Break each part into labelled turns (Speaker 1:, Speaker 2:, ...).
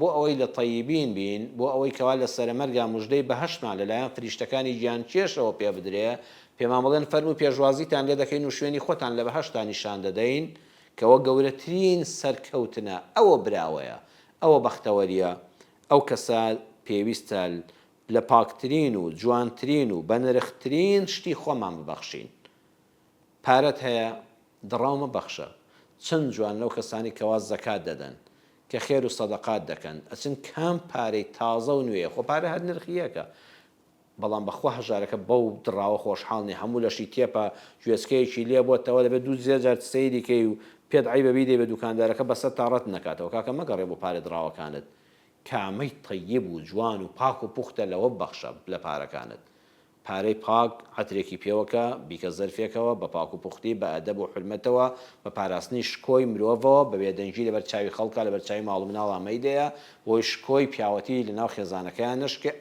Speaker 1: بۆ ئەوەی لە تەیبین بین، بۆ ئەوەی کەوا لە سەرمەرگا موژدەی بەهەشتمان لەلایەن فریشتەکانی گیان کێشەوە پێ بدرێ، پێمان بڵێن فەرموو پێشوازیتان لێ دەکەین و شوێنی خۆتان لە بەهەشتا نیشان دەدەین، کەوە گەورەترین سەرکەوتنە ئەوە براوەیە، ئەوە بەختەوەریە، ئەو کەسە پێویستە لە پاکترین و جوانترین و بەنرخترین شتی خۆمان ببەخشین. پارەت هەیە دڕاو مەبەخشە، چەند جوان لەو کەسانی کەوا زەکات دەدەن کە خێر و سەدەقات دەکەن، ئەچن کام پارەی تازە و نوێیە، خۆ پارە هەر نرخیەکە، بەڵام بەخوا هەژارەکە بەو دڕاوە خۆشحاڵنی هەموو لەشی تێپە گوێسکەیەکی لێ بۆتەوە دەبێت دوو جار سەیریکەی و پێت عیبە بیدەی بە دوکاندارەکە بەسەر تا ڕەت نەکاتەوە، کاکە مەگەڕێ بۆ پارە دڕاوەکانت، کامەی تەیب و جوان و پاک و پوختە لەوە بەخشە لە پارەکانت. پارەی پاک عەترێکی پێوەکە بیکە زەرفێکەوە بە پاک و پوختی بە ئەدەب و حورمەتەوە بە پاراستنی شکۆی مرۆڤەوە بە بێدەنگی لەبەر چاوی خەڵکە لەبەر چاوی ماڵ و مناڵ ئامەیدەیە بۆی شکۆی پیاوەتی لەناو خێزانەکەیان نشکێ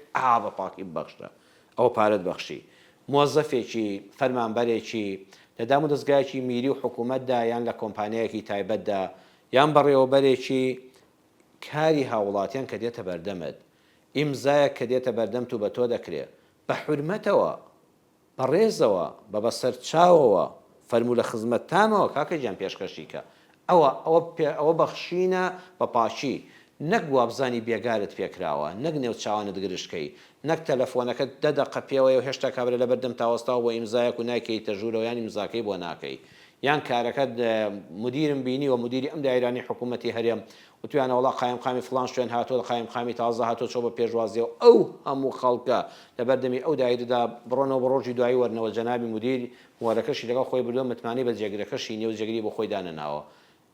Speaker 1: بە پاکی ببەخشە، ئەوە پارەت بەخشی. مۆزەفێکی فەرمانبەرێکی لە دام و دەستگایەکی میری و حکوومەتدا یان لە کۆمپانیایەکی تایبەتدا یان بەڕێوەبەرێکی کاری هاوڵاتیان کە دێتە بەردەمت، ئیمزایەک کە دێتە بەردەمت و بە تۆ دەکرێت بە حورمەتەوە، بە ڕێزەوە، بە بەسەرچاوەوە فەرموو لە خزمەتتانەوە کاکە گیان پێشکەشیکە، ئەوە بەخشینە بە پاشی، نەک وابزانی بێگارت پێکراوە، نەک نێو چاوانت گرشکەی، نەک تەلەفۆنەکەت دەدەقە پێوەیە و هێشتا کابرا لە بەردەم تاوەستاوە بۆ ئیمزایەک و ناکەیتە ژوورەوە یان ئیمزاکەی بۆ ناکەی، یان کارەکەت مدیرم بینی و مدیری ئەم دایرانی حکوومەتی هەرێم وتویانە وڵا قایمقامی فڵان شوێن هاتۆ قایمقامی تازە هاتۆ چۆ بە پێشوازیەوە ئەو هەموو خەڵکە لە بەردەمی ئەو دایردا بڕۆنەوە بە ڕۆژی دوایی وەرنەوە جەنابی مدیر وەرەکەشی لەگەڵ خۆی بردووە متمانی بە جێگرەکەشی نێو جێگری بۆ خۆی دانەناوە.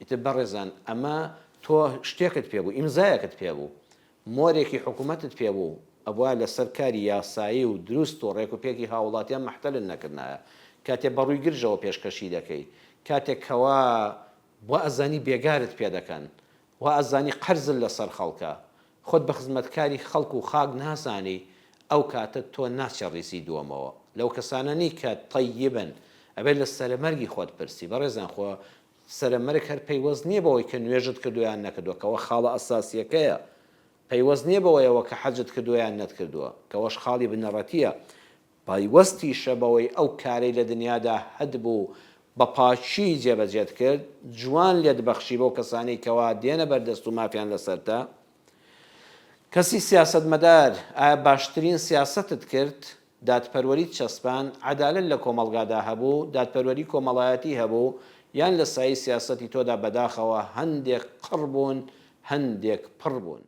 Speaker 1: ئیتر بەڕێزان ئەمە تۆ شتێکت پێبوو، ئیمزایەکت پێبوو، مۆرێکی حکوومەتت پێبوو، ئەوە لەسەر کاری یاسایی و دروست و ڕێکوپێکی هاوڵاتیان مەحتەلت نەکردایە، کاتێک بەڕووی گرژەوە پێشکەشی دەکەی، کاتێک کەوا بۆ ئەزانی بێگارت پێ دەکەن، و ئەزانی قەرزت لەسەر خەڵکە، خۆت بە خزمەتکاری خەڵک و خاک نازانی، ئەو کاتە تۆ ناچەڕیسی دووەمەوە. لەو کەسانەنی کە تەیبن ئەبێت لە سەرمەرگی خۆت پرسی، بەڕێزان خۆ سەرمەرگ هەر پەیوەست نییە بەوەی کە نوێژت کردویان نەکردووە کەەوە خاڵە ئەساسیەکەیە، پەیوەست نییە بەوەیەوە کە حەجت کردویان نەتکردووە کەەوەش خاڵی بنەڕەتیە، پەیوەستیشە بەوەی ئەو کارەی لە دنیادا هەدبوو بە پاچی جێبەجێت کرد، جوان لێت بەخشی بۆ کەسانی کەوا دێنە بەردەست و مافیان لەسەرتا. کەسی سیاسەتمەدار ئایا باشترین سیاستت کرد، دادپەروەریت چەسپان، عەدالەت لە کۆمەڵگادا هەبوو، دادپەروەری کۆمەڵایەتی هەبوو، یان لە سایی سیاسەتی تۆدا بەداخەوە هەندێک قڕ بوون، هەندێک پڕ بوون.